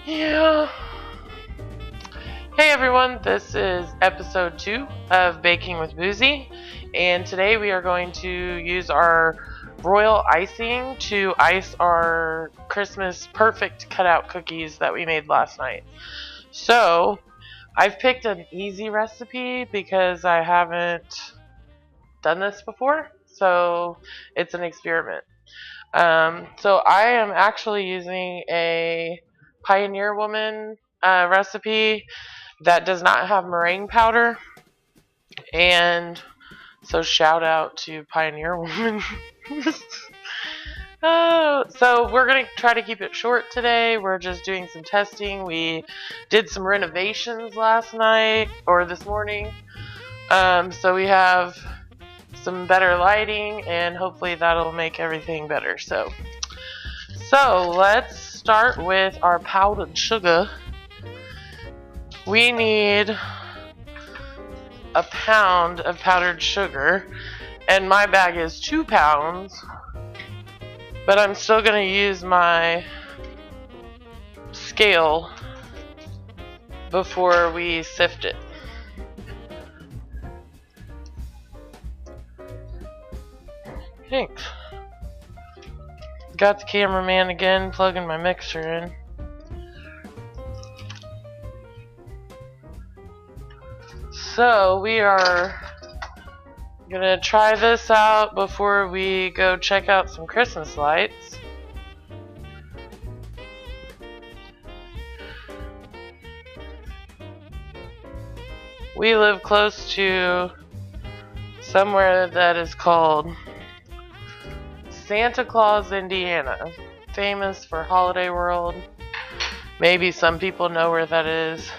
Yeah. Hey everyone, this is episode 2 of Baking with Boozie, and today we are going to use our royal icing to ice our Christmas perfect cutout cookies that we made last night. So, I've picked an easy recipe because I haven't done this before, so it's an experiment. So I am actually using a Pioneer Woman recipe that does not have meringue powder, and so shout out to Pioneer Woman. So we're going to try to keep it short today. We're just doing some testing. We did some renovations last night, or this morning, so we have some better lighting, and hopefully that'll make everything better. So let's start with our powdered sugar. We need a pound of powdered sugar, and my bag is 2 pounds, but I'm still going to use my scale before we sift it. Thanks. Got the cameraman again, plugging my mixer in. So we are gonna try this out before we go check out some Christmas lights. We live close to somewhere that is called Santa Claus, Indiana, famous for Holiday World. Maybe some people know where that is.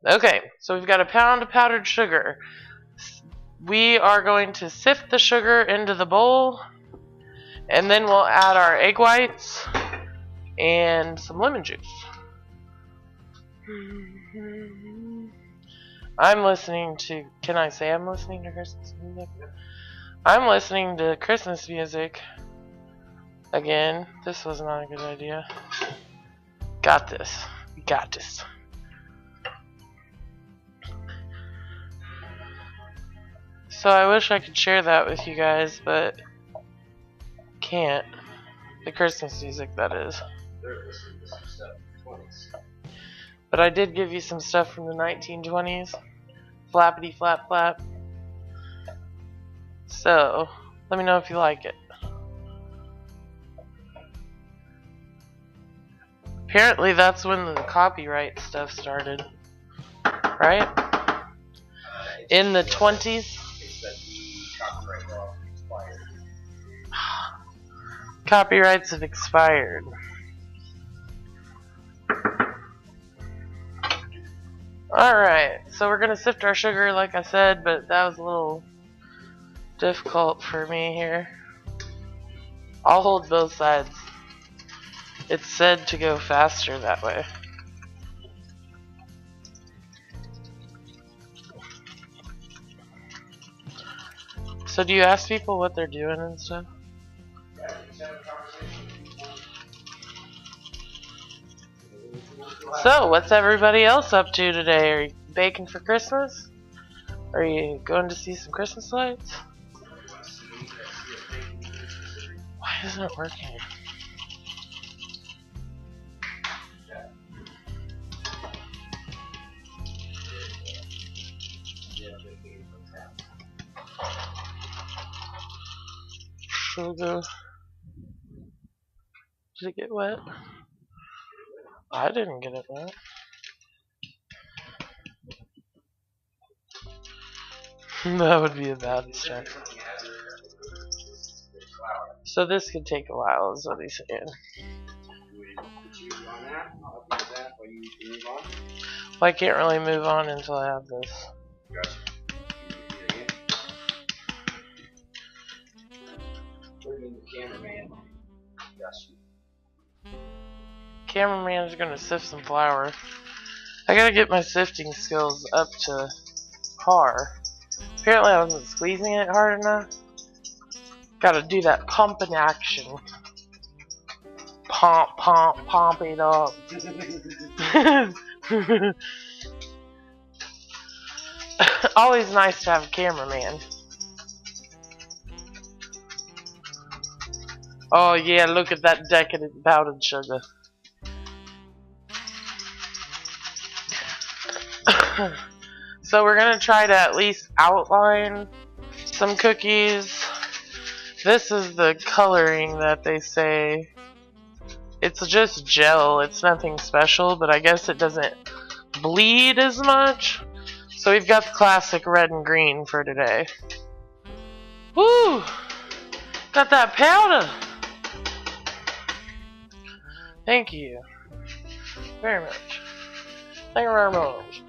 Okay, so we've got a pound of powdered sugar. We are going to sift the sugar into the bowl, and then we'll add our egg whites and some lemon juice. I'm listening to, can I say I'm listening to Christmas music? I'm listening to Christmas music again. This was not a good idea. Got this. We got this. So I wish I could share that with you guys, but can't. The Christmas music, that is. But I did give you some stuff from the 1920s. Flappity flap flap. So, let me know if you like it. Apparently that's when the copyright stuff started. Right? In the 20s? Copyrights have expired. Alright, so we're going to sift our sugar like I said, but that was a little difficult for me here. I'll hold both sides. It's said to go faster that way. So do you ask people what they're doing and stuff? So, what's everybody else up to today? Are you baking for Christmas? Are you going to see some Christmas lights? Why isn't it working? Sugar. Did it get wet? I didn't get it wet. That would be a bad start. So this could take a while, is what he's saying. Well, I can't really move on until I have this. Cameraman's gonna sift some flour. I gotta get my sifting skills up to par. Apparently I wasn't squeezing it hard enough. Gotta do that pumping action. pump it up. Always nice to have a cameraman. Oh yeah, look at that decadent powdered sugar. So we're gonna try to at least outline some cookies. This is the coloring that they say. It's just gel, it's nothing special, but I guess it doesn't bleed as much. So we've got the classic red and green for today. Woo! Got that powder! Thank you very much. Thank you very much.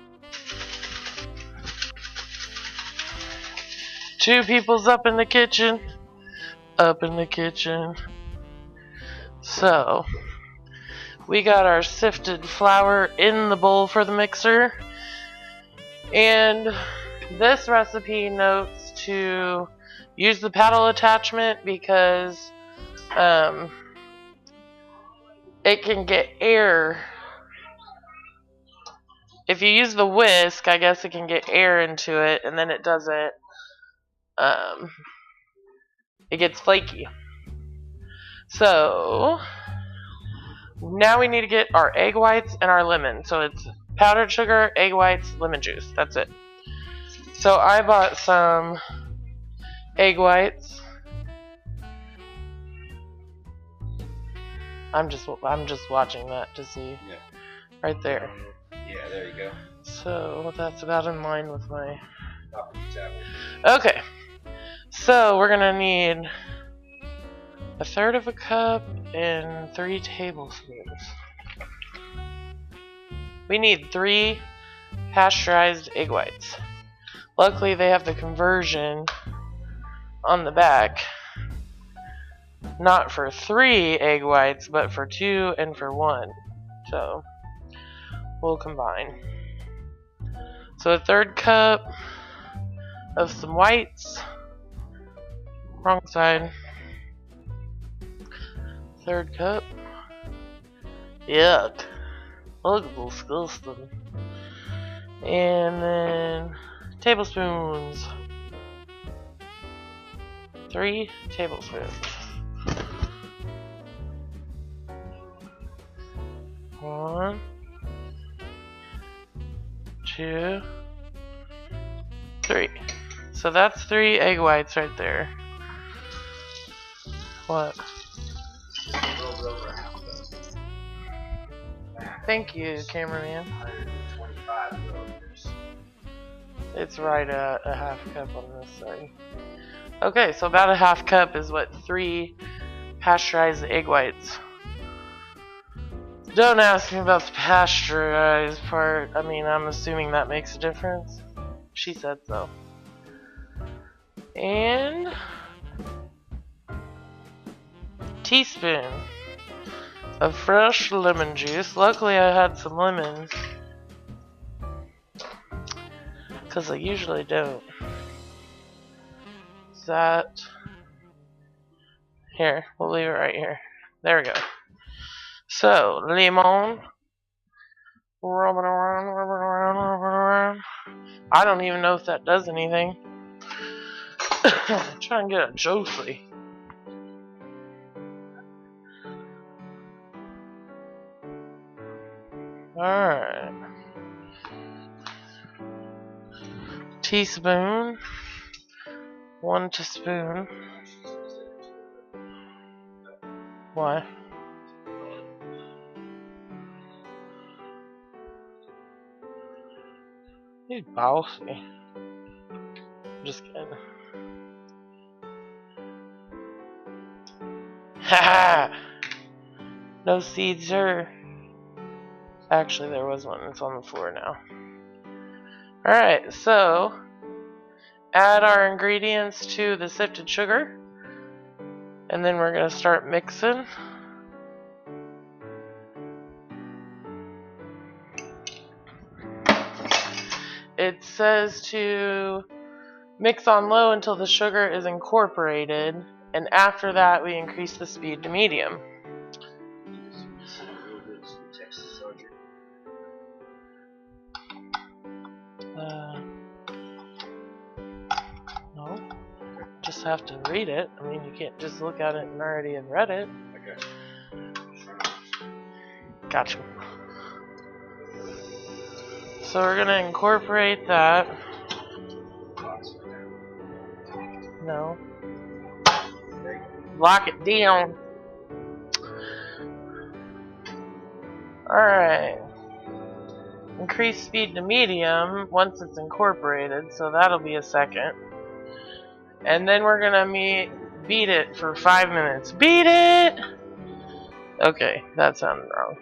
Two people's up in the kitchen. Up in the kitchen. So, we got our sifted flour in the bowl for the mixer. And this recipe notes to use the paddle attachment because it can get air. If you use the whisk, I guess it can get air into it, and then it doesn't, it gets flaky. So, now we need to get our egg whites and our lemon. So it's powdered sugar, egg whites, lemon juice. That's it. So I bought some egg whites. I'm just watching that to see. Yeah. Right there. Yeah, there you go. So that's about in line with my. Okay. So we're gonna need 1/3 of a cup and 3 tablespoons. We need 3 pasteurized egg whites. Luckily they have the conversion on the back. Not for 3 egg whites, but for 2 and for 1. So we'll combine. So 1/3 cup of some whites. Wrong side. 1/3 cup. Yuck. Look, disgusting. And then tablespoons. 3 tablespoons. 1, 2, 3. So that's 3 egg whites right there. What? A little bit over half of those. Thank you, cameraman. 125 milliliters. It's right at a 1/2 cup on this side. Okay, so about a 1/2 cup is what 3 pasteurized egg whites. Don't ask me about the pasteurized part. I mean, I'm assuming that makes a difference. She said so. And teaspoon of fresh lemon juice. Luckily I had some lemons, because I usually don't. Is that here? We'll leave it right here. There we go. So, lemon. Rubbing around, rubbing around, rubbing around. I don't even know if that does anything. Try and get it juicy. Alright. Teaspoon. 1 teaspoon. Why? He's bossy. Just kidding. Haha! No seeds here. Actually, there was one. It's on the floor now. Alright, so add our ingredients to the sifted sugar. And then we're going to start mixing. It says to mix on low until the sugar is incorporated, and after that we increase the speed to medium. have to read it. I mean, you can't just look at it and already have read it. Okay. Gotcha. So we're gonna incorporate that. No. Lock it down. Alright. Increase speed to medium once it's incorporated, so that'll be a second. And then we're gonna beat it for 5 minutes. Beat it! Okay, that sounded wrong.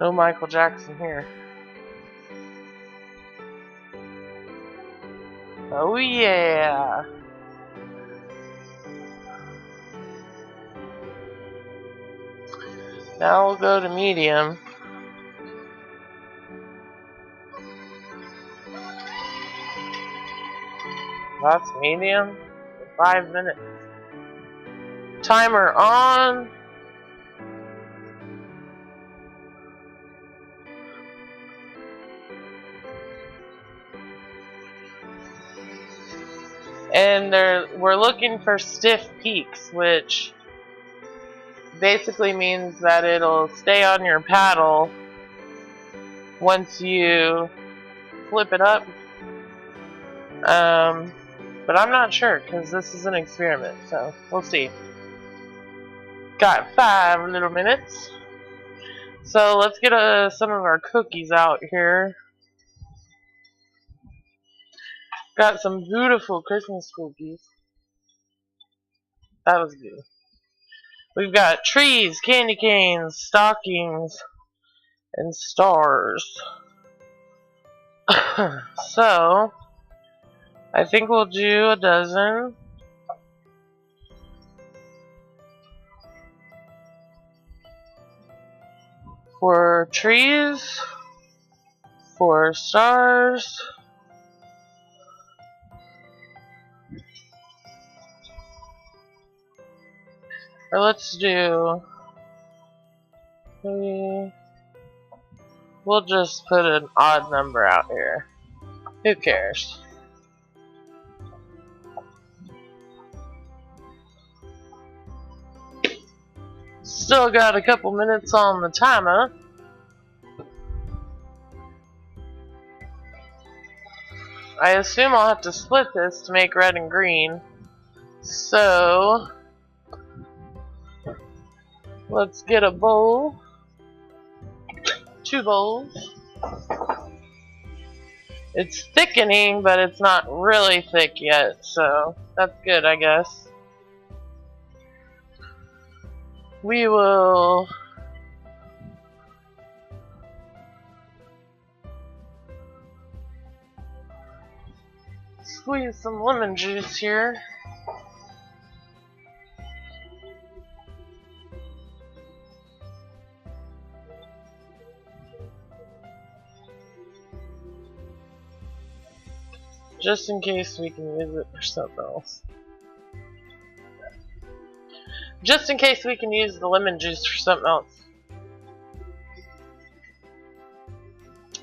No Michael Jackson here. Oh yeah! Now we'll go to medium. That's medium. 5 minutes. Timer on. And we're looking for stiff peaks, which basically means that it'll stay on your paddle once you flip it up. But I'm not sure because this is an experiment, so we'll see. Got 5 little minutes. So let's get some of our cookies out here. Got some beautiful Christmas cookies. That was good. We've got trees, candy canes, stockings, and stars. So, I think we'll do a dozen. For trees, for stars, or let's do, maybe, we'll just put an odd number out here. Who cares? Still got a couple minutes on the timer. I assume I'll have to split this to make red and green. So, let's get a bowl. 2 bowls. It's thickening, but it's not really thick yet, so that's good, I guess. We will squeeze some lemon juice here. Just in case we can use it for something else. Just in case we can use the lemon juice for something else.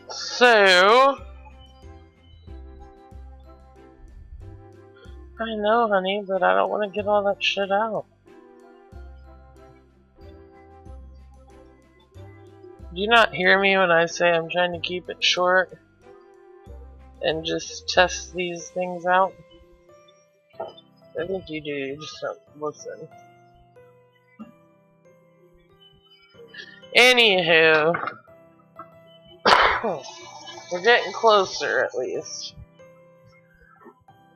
So, I know, honey, but I don't want to get all that shit out. Do you not hear me when I say I'm trying to keep it short and just test these things out? I think you do, you just don't listen. Anywho, we're getting closer at least.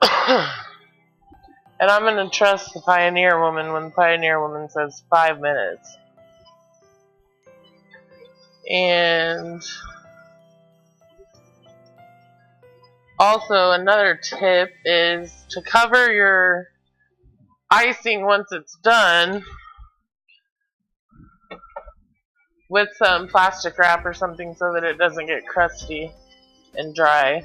And I'm gonna trust the Pioneer Woman when the Pioneer Woman says 5 minutes. And also another tip is to cover your icing once it's done with some plastic wrap or something so that it doesn't get crusty and dry.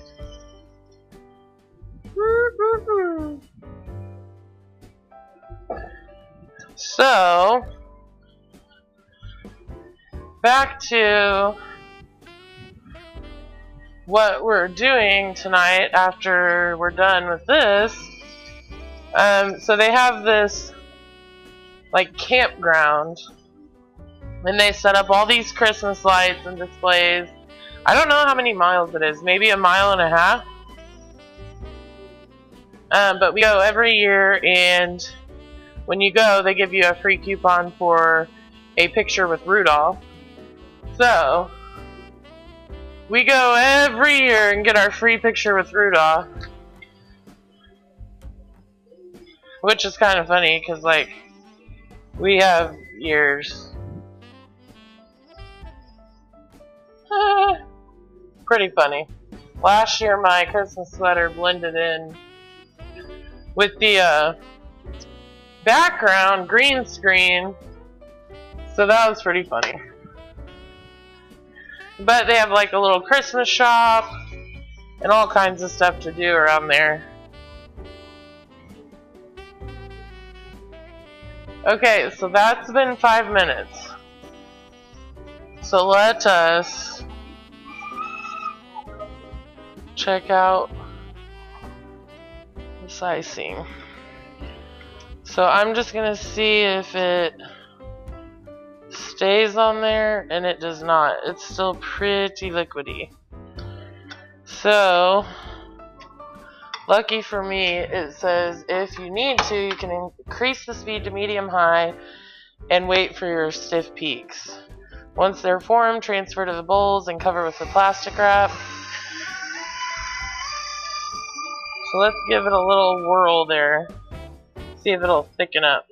So, back to what we're doing tonight after we're done with this, so they have this like campground, and they set up all these Christmas lights and displays. I don't know how many miles it is, maybe 1.5 miles. But we go every year, and when you go, they give you a free coupon for a picture with Rudolph. So, we go every year and get our free picture with Rudolph. Which is kind of funny, because, like, we have years. Pretty funny. Last year, my Christmas sweater blended in with the background green screen, so that was pretty funny. But they have like a little Christmas shop and all kinds of stuff to do around there. Okay, so that's been 5 minutes. So let us check out this icing. So I'm just gonna see if it stays on there, and it does not. It's still pretty liquidy. So lucky for me, it says if you need to, you can increase the speed to medium high and wait for your stiff peaks. Once they're formed, transfer to the bowls and cover with the plastic wrap. So let's give it a little whirl there. See if it'll thicken up.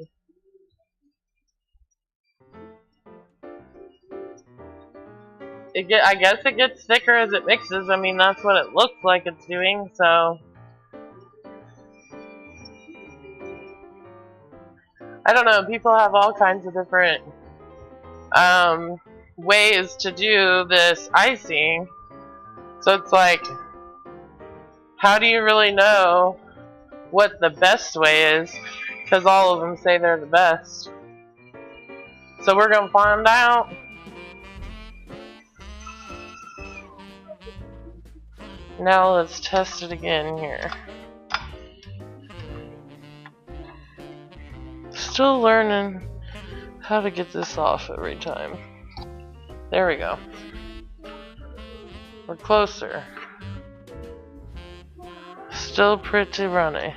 I guess it gets thicker as it mixes. I mean, that's what it looks like it's doing, so. I don't know, people have all kinds of different ways to do this icing. So it's like, how do you really know what the best way is? Because all of them say they're the best. So we're going to find out. Now let's test it again here. Still learning how to get this off every time. There we go. We're closer. Still pretty runny.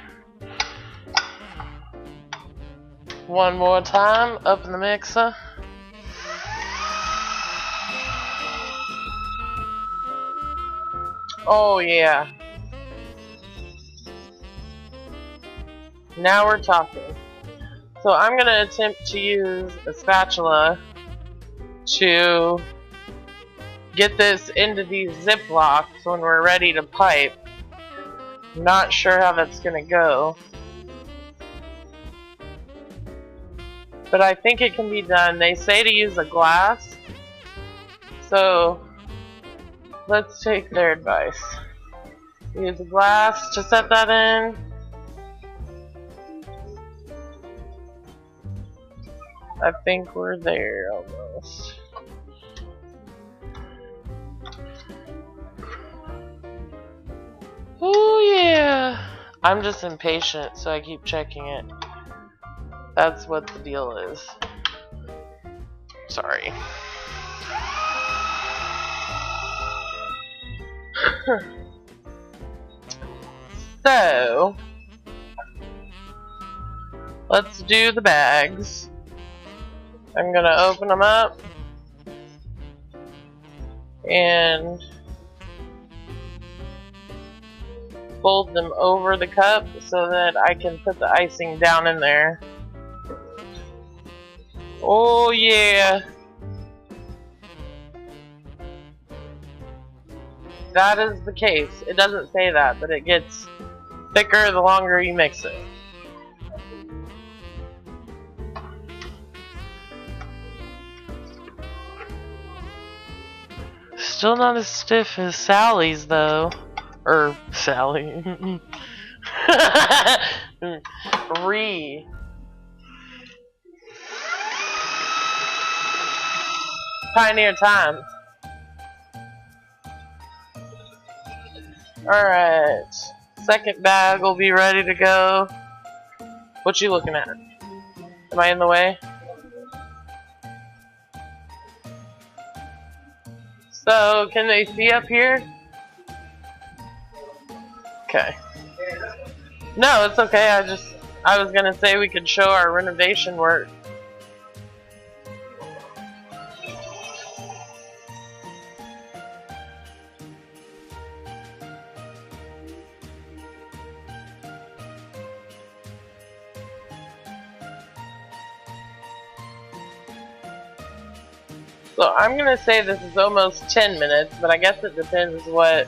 One more time, up in the mixer. Oh yeah. Now we're talking. So I'm going to attempt to use a spatula to get this into these Ziplocs when we're ready to pipe. I'm not sure how that's going to go, but I think it can be done. They say to use a glass, so let's take their advice. Use a glass to set that in. I think we're there almost. Oh yeah! I'm just impatient, so I keep checking it. That's what the deal is. Sorry. So, let's do the bags. I'm gonna open them up and fold them over the cup so that I can put the icing down in there. Oh yeah! That is the case. It doesn't say that, but it gets thicker the longer you mix it. Still not as stiff as Sally's though. Or Sally. Pioneer time. Alright. Second bag will be ready to go. What you looking at? Am I in the way? So, can they see up here? Okay. No, it's okay. I was gonna say we could show our renovation work. So I'm gonna say this is almost 10 minutes, but I guess it depends what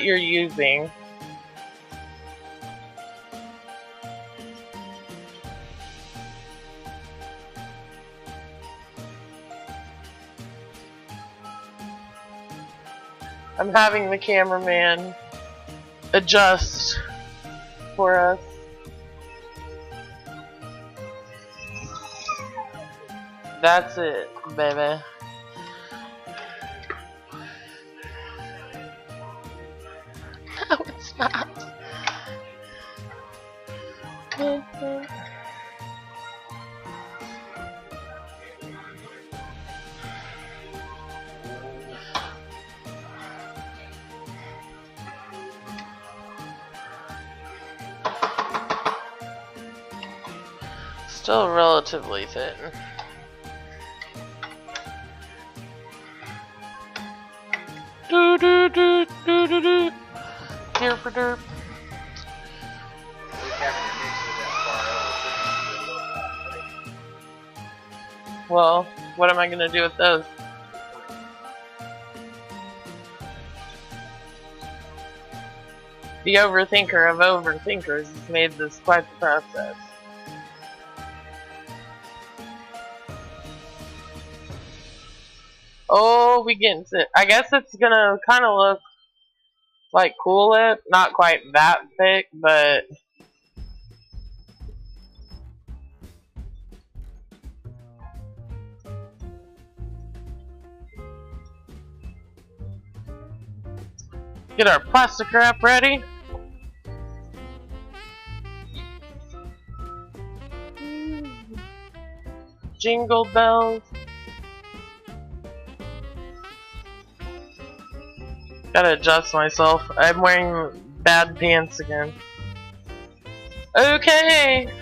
you're using. I'm having the cameraman adjust for us. That's it, baby. No, it's not. Still relatively thin. Do do do do do do. Derp derp. Well, what am I gonna do with those? The overthinker of overthinkers has made this quite the process. Oh, we getting to. I guess it's gonna kind of look like Cool Lip, not quite that thick, but get our plastic wrap ready. Jingle bells. Gotta adjust myself. I'm wearing bad pants again. Okay.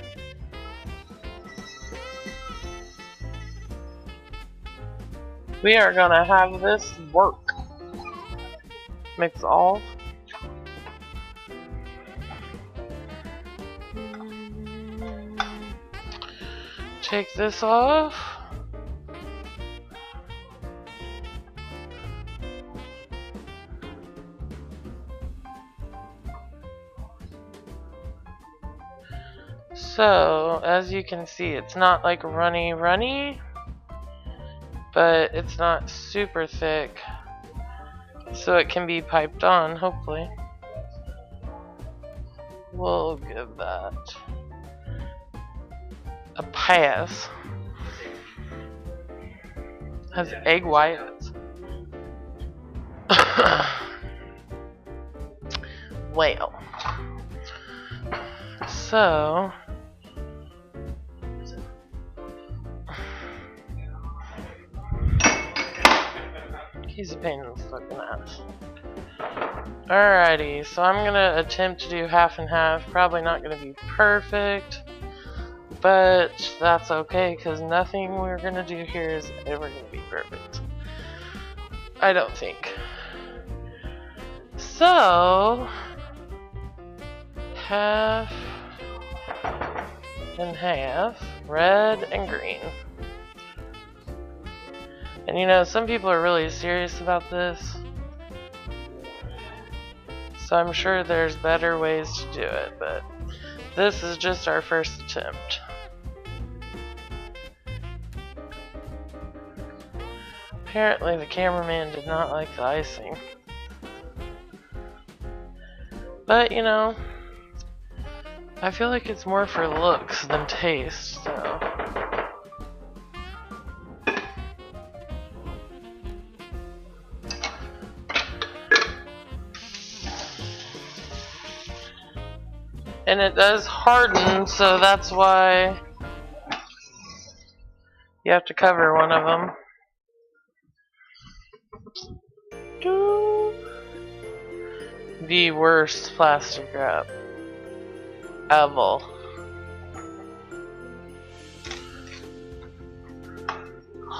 We are gonna have this work. Mix all. Take this off. So, as you can see, it's not like runny, but it's not super thick, so it can be piped on, hopefully. We'll give that a pass. Has egg whites. Well, so he's a pain in the fucking ass. Alrighty, so I'm gonna attempt to do half and half. Probably not gonna be perfect, but that's okay, because nothing we're gonna do here is ever gonna be perfect. I don't think. So, half and half, red and green. And you know, some people are really serious about this, so I'm sure there's better ways to do it, but this is just our first attempt. Apparently the cameraman did not like the icing. But you know, I feel like it's more for looks than taste, so. And it does harden, so that's why you have to cover one of them. The worst plastic wrap ever.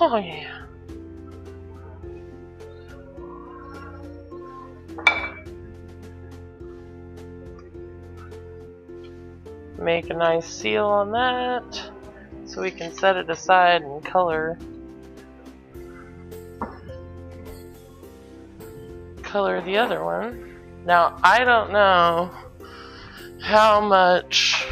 Oh yeah. Make a nice seal on that so we can set it aside and color the other one. Now I don't know how much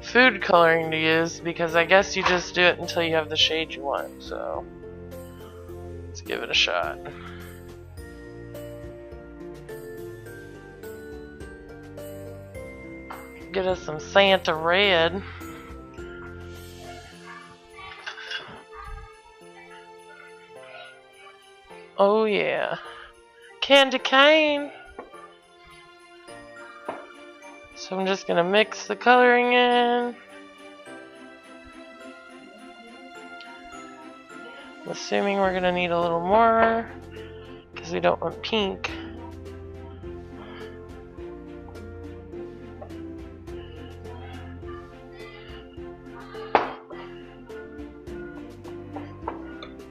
food coloring to use because I guess you just do it until you have the shade you want, so let's give it a shot. Get us some Santa red. Oh yeah. Candy cane. So I'm just gonna mix the coloring in. I'm assuming we're gonna need a little more because we don't want pink.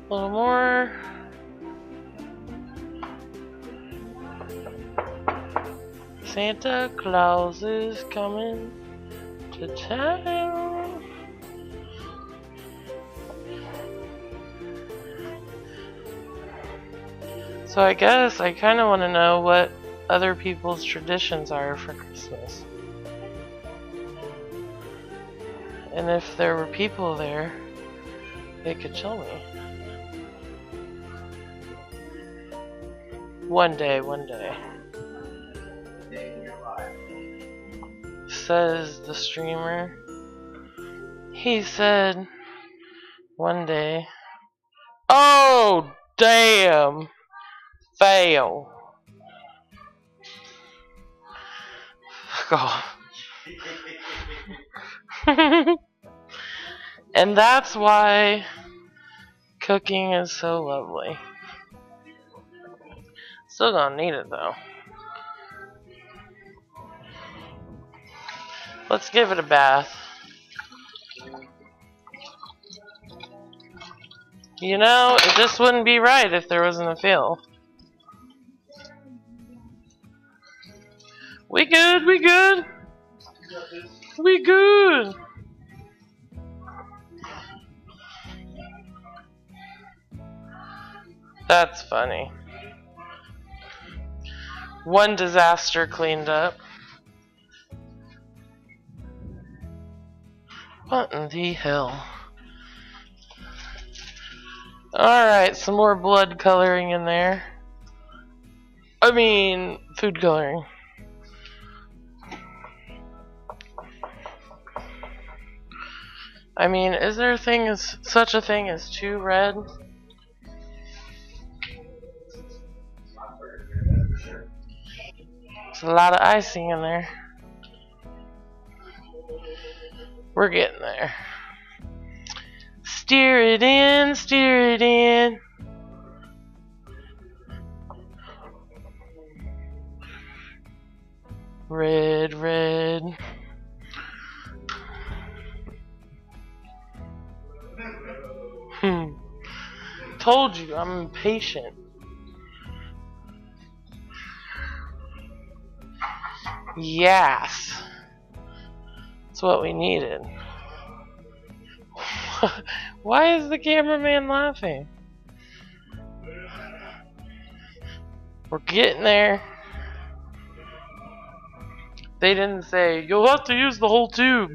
A little more. Santa Claus is coming to town. So I guess I kind of want to know what other people's traditions are for Christmas. And if there were people there, they could tell me. One day. Says the streamer. He said one day. Oh, damn. Fail. God. And that's why cooking is so lovely. Still gonna need it though. Let's give it a bath. You know, it just wouldn't be right if there wasn't a feel. We good. We good. That's funny. One disaster cleaned up. What in the hell? Alright, some more blood coloring in there. I mean, food coloring. I mean, is there such a thing as too red? There's a lot of icing in there. We're getting there. Steer it in. Red. Told you, I'm impatient. Yes. That's what we needed. Why is the cameraman laughing? We're getting there. They didn't say, you'll have to use the whole tube.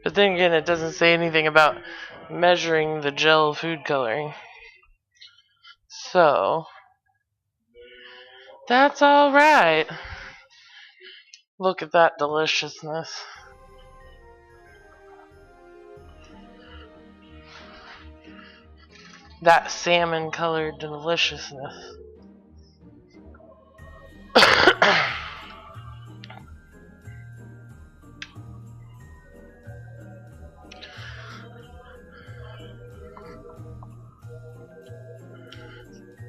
But then again, it doesn't say anything about measuring the gel food coloring. So, that's alright. Look at that deliciousness. That salmon colored deliciousness.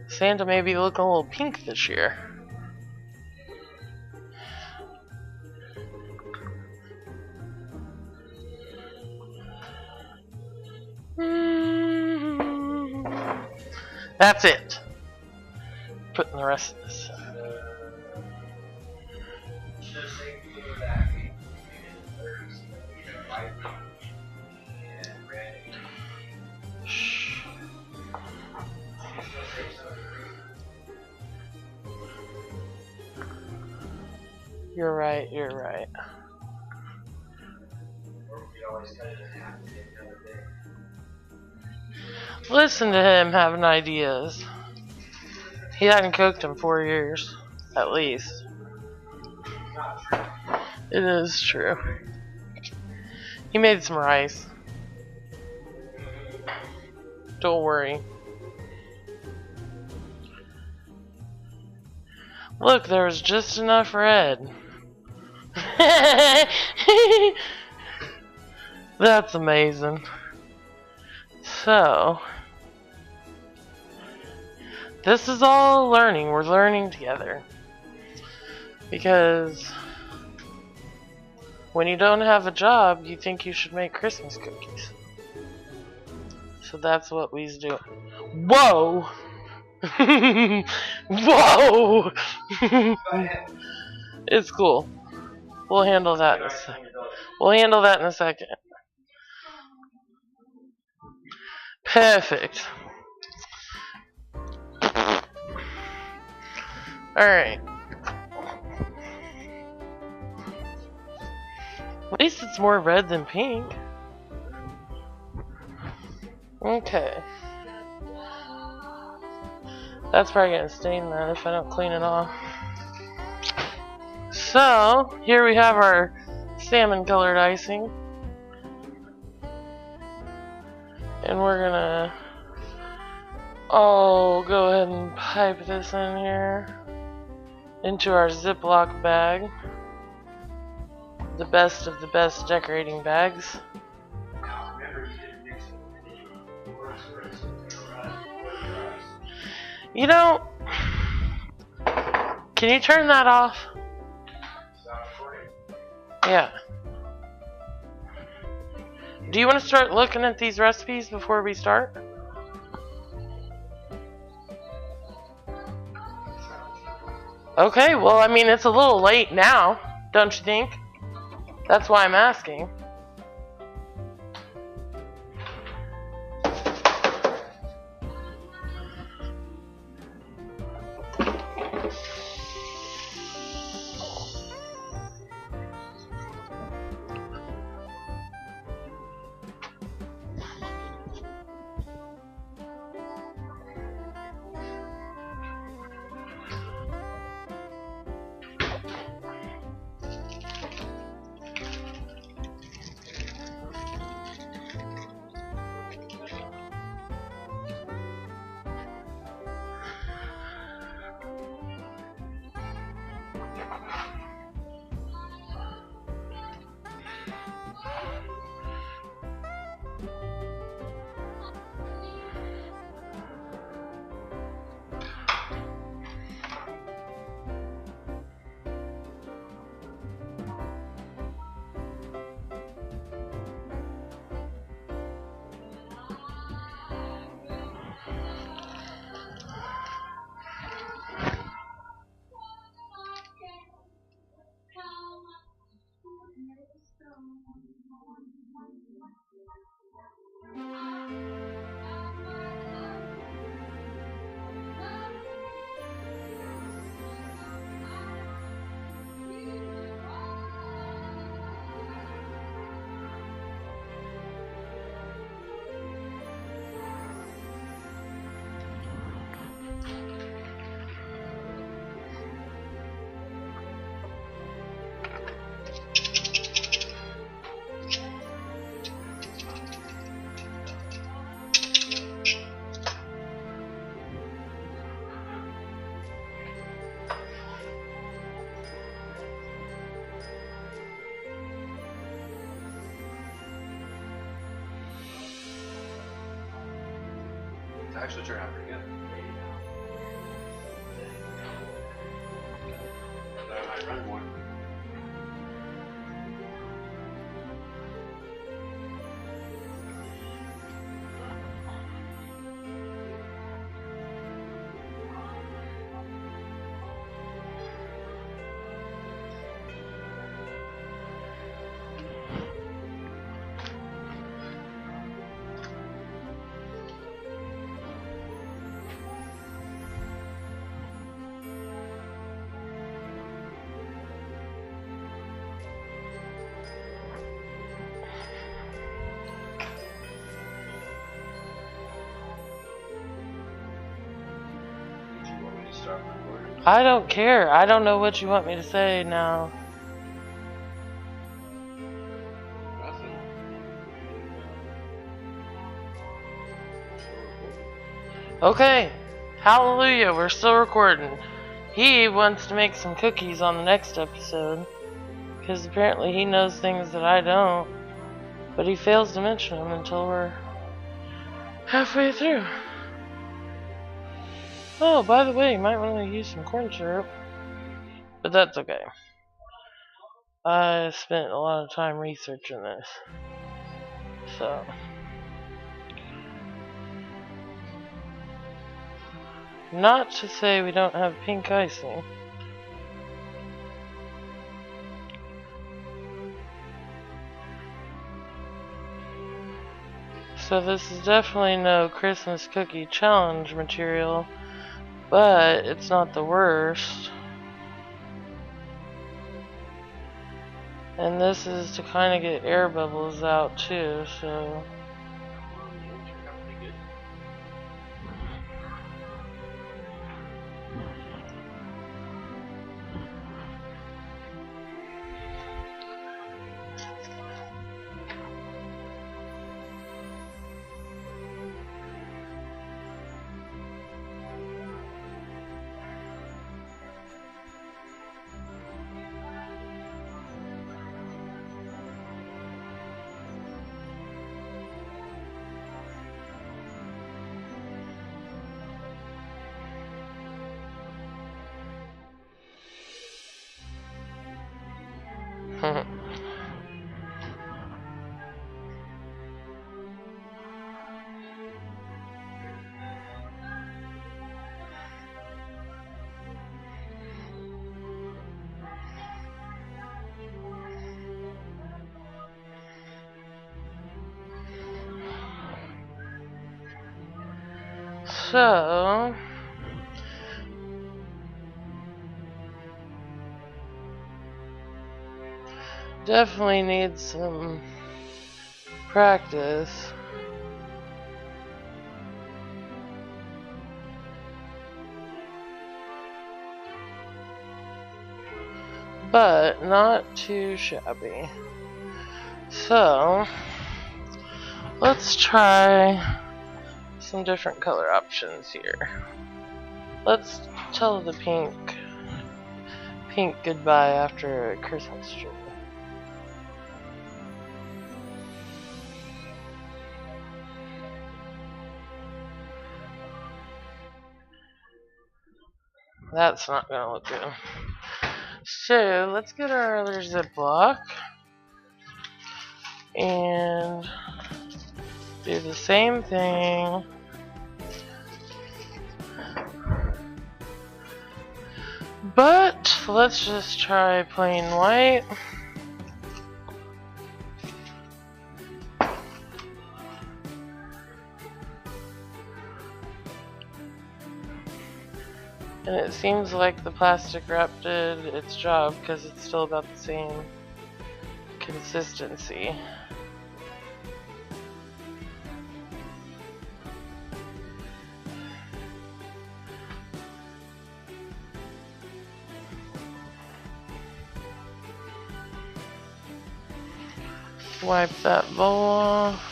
Santa may be looking a little pink this year. That's it. Putting the rest of this. Shh. You're right, you're right. Listen to him having ideas. He hadn't cooked in 4 years, at least. It is true. He made some rice. Don't worry. Look, there was just enough red. That's amazing. So, this is all learning. We're learning together. Because when you don't have a job, you think you should make Christmas cookies. So that's what we's doing. Whoa! Whoa! It's cool. We'll handle that in a second. We'll handle that in a second. Perfect. Alright. At least it's more red than pink. Okay. That's probably gonna stain that if I don't clean it off. So, here we have our salmon colored icing. And we're gonna go ahead and pipe this in here into our Ziploc bag. The best of the best decorating bags. You know, can you turn that off? Yeah. Do you want to start looking at these recipes before we start? Okay, well, I mean, it's a little late now, don't you think? That's why I'm asking. actually turned out pretty good. But I might run more. I don't care. I don't know what you want me to say now. Nothing. Okay. Hallelujah, we're still recording. He wants to make some cookies on the next episode. Because apparently he knows things that I don't. But he fails to mention them until we're halfway through. Oh, by the way, you might want to use some corn syrup. But that's okay. I spent a lot of time researching this. So. Not to say we don't have pink icing. So this is definitely no Christmas cookie challenge material. But it's not the worst. And this is to kind of get air bubbles out too, so. So, definitely need some practice. But not too shabby. So, let's try some different color options here. Let's tell the pink goodbye after a Christmas tree. That's not gonna look good. So let's get our other Ziploc and do the same thing. But let's just try plain white. And it seems like the plastic wrap did its job because it's still about the same consistency. Wipe that bowl off.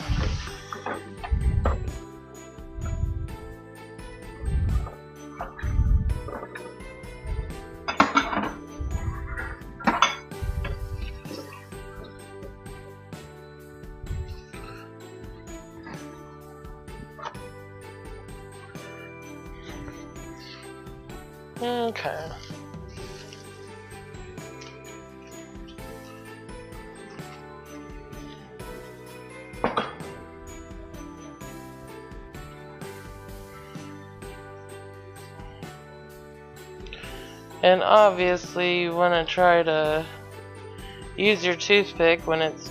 Okay. And obviously you want to try to use your toothpick when it's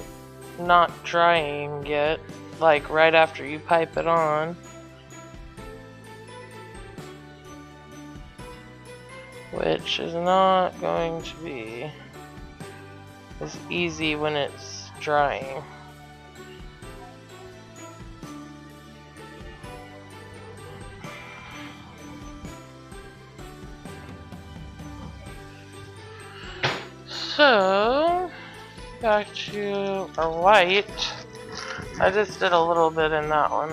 not drying yet, like right after you pipe it on. Which is not going to be as easy when it's drying. So, back to our white. I just did a little bit in that one,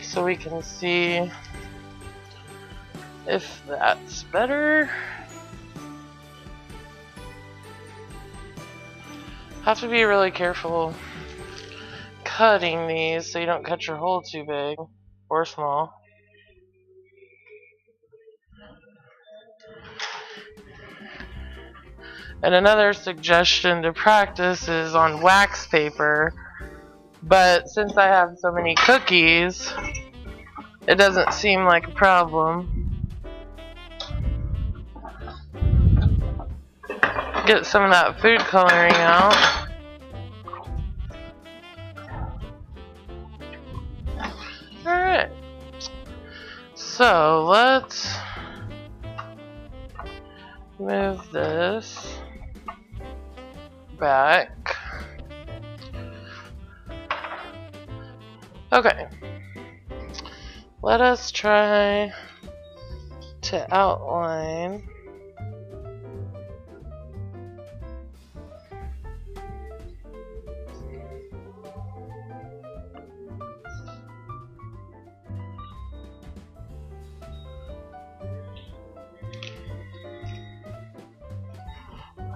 so we can see if that's better. Have to be really careful cutting these so you don't cut your hole too big or small. And another suggestion to practice is on wax paper, but since I have so many cookies, it doesn't seem like a problem. Get some of that food coloring out. Alright, so let's move this back. Okay, let us try to outline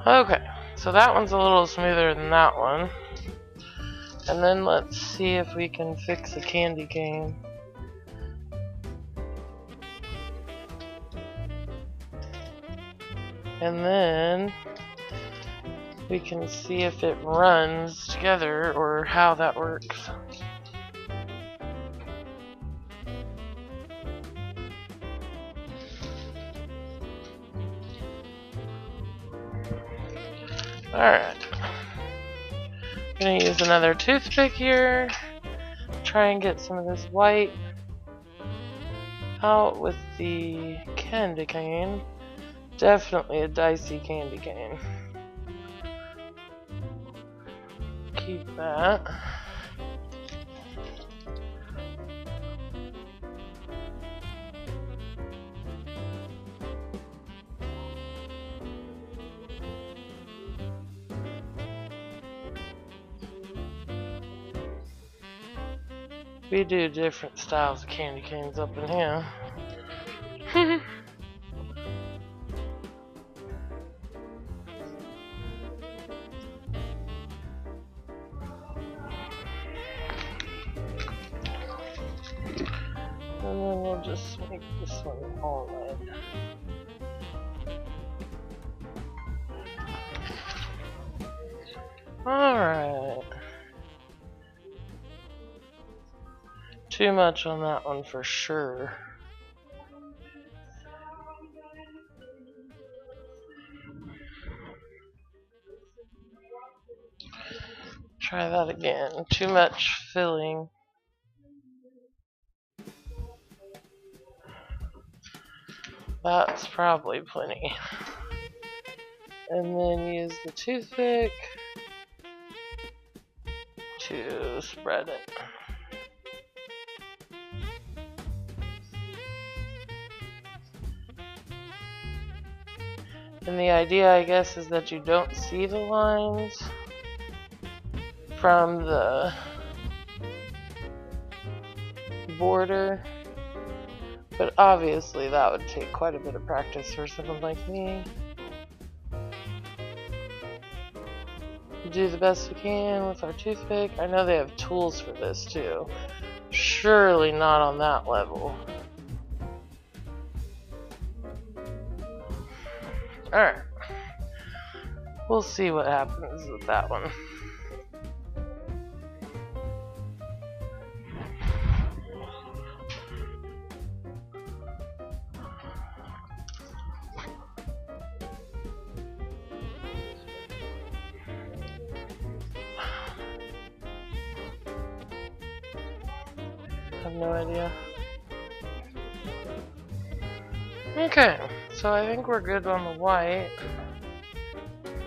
Okay, so that one's a little smoother than that one. And then let's see if we can fix a candy cane. And then we can see if it runs together or how that works. Alright. I'm going to use another toothpick here. Try and get some of this white out with the candy cane. Definitely a dicey candy cane. Keep that. We do different styles of candy canes up in here. And then we'll just make this one all red. Alright. Too much on that one for sure. Try that again. Too much filling. That's probably plenty. And then use the toothpick to spread it. And the idea, I guess, is that you don't see the lines from the border. But obviously that would take quite a bit of practice for someone like me. Do the best we can with our toothpick. I know they have tools for this too. Surely not on that level. Alright. We'll see what happens with that one. I have no idea. Okay, so I think we're good on the white.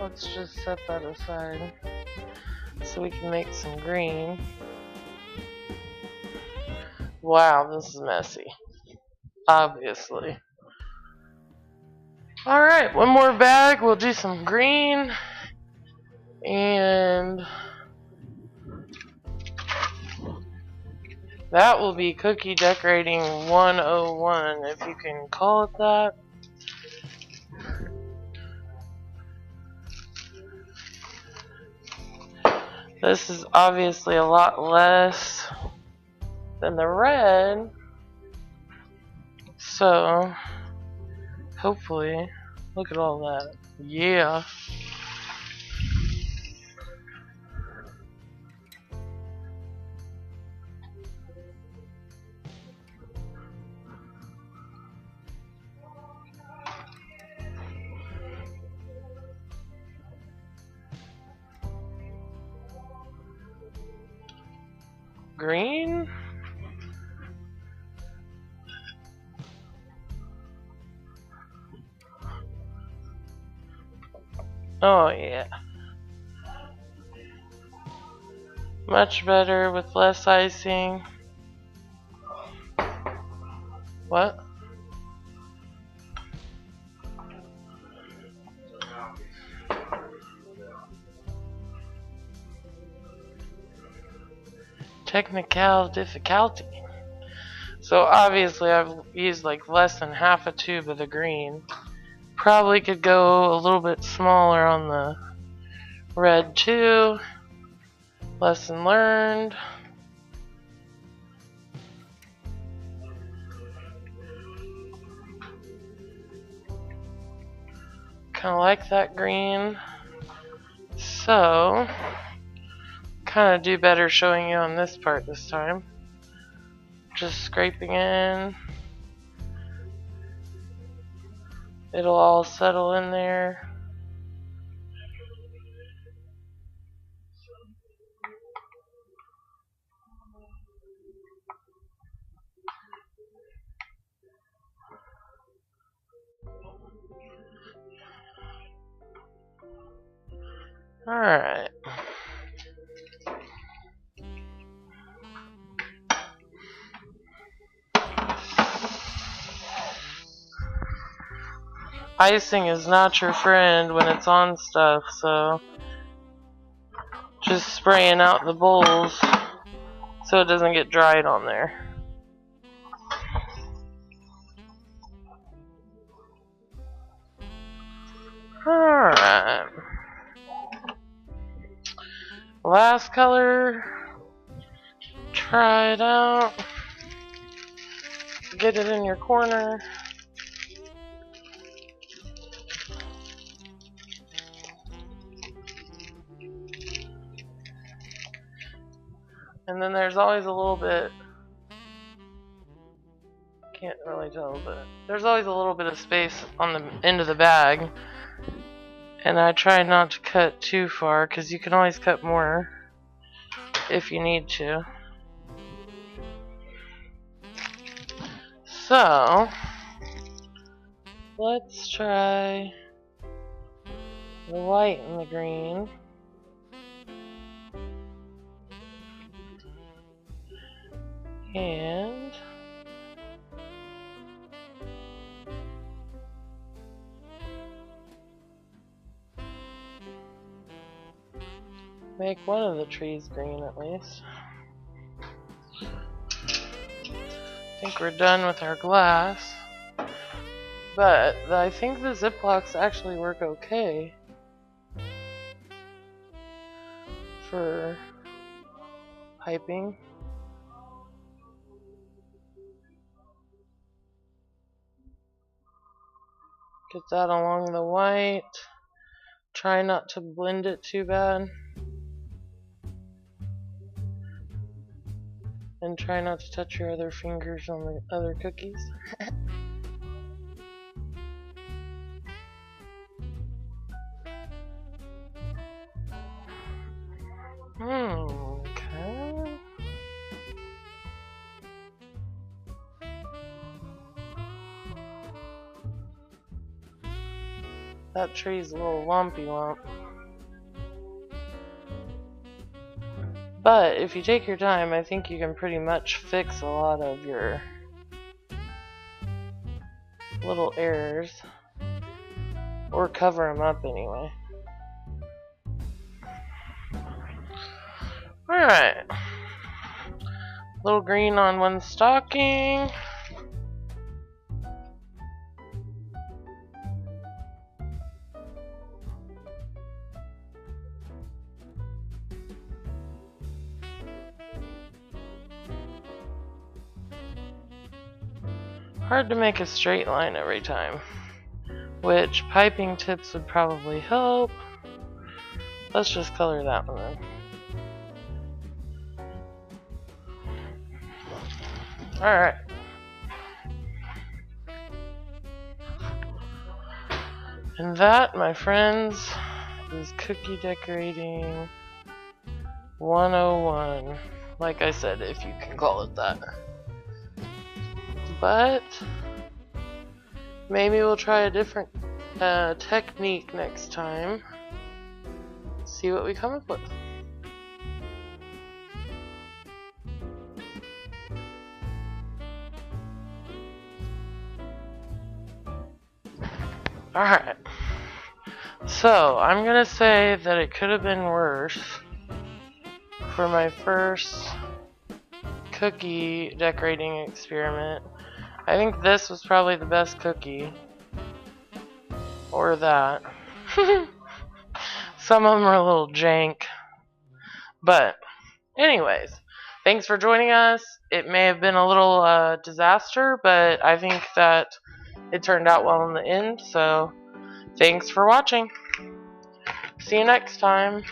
Let's just set that aside so we can make some green. Wow, this is messy. Obviously. Alright, one more bag. We'll do some green. And that will be cookie decorating 101, if you can call it that. This is obviously a lot less than the red, so hopefully, look at all that. Yeah. Green? Oh yeah. Much better with less icing. What? Technical difficulty. So obviously I've used like less than half a tube of the green. Probably could go a little bit smaller on the red too. Lesson learned. Kind of like that green. So, kind of do better showing you on this part this time. Just scraping in. It'll all settle in there. Alright. Icing is not your friend when it's on stuff, so just spraying out the bowls so it doesn't get dried on there. Alright. Last color. Try it out. Get it in your corner. And then there's always a little bit, can't really tell, but there's always a little bit of space on the end of the bag. And I try not to cut too far because you can always cut more if you need to. So, let's try the white and the green. And make one of the trees green at least. I think we're done with our glass. But I think the Ziplocs actually work okay for piping. Get that along the white. Try not to blend it too bad. And try not to touch your other fingers on the other cookies. Okay. That tree's a little lumpy lump. But if you take your time, I think you can pretty much fix a lot of your little errors. Or cover them up anyway. Alright. Little green on one stocking. Hard to make a straight line every time, which piping tips would probably help. Let's just color that one then. Alright. And that, my friends, is cookie decorating 101. Like I said, if you can call it that. But maybe we'll try a different technique next time. See what we come up with. Alright. So, I'm gonna say that it could have been worse for my first cookie decorating experiment. I think this was probably the best cookie. Or that. Some of them are a little jank. But, anyways, thanks for joining us. It may have been a little disaster, but I think that it turned out well in the end. So, thanks for watching. See you next time.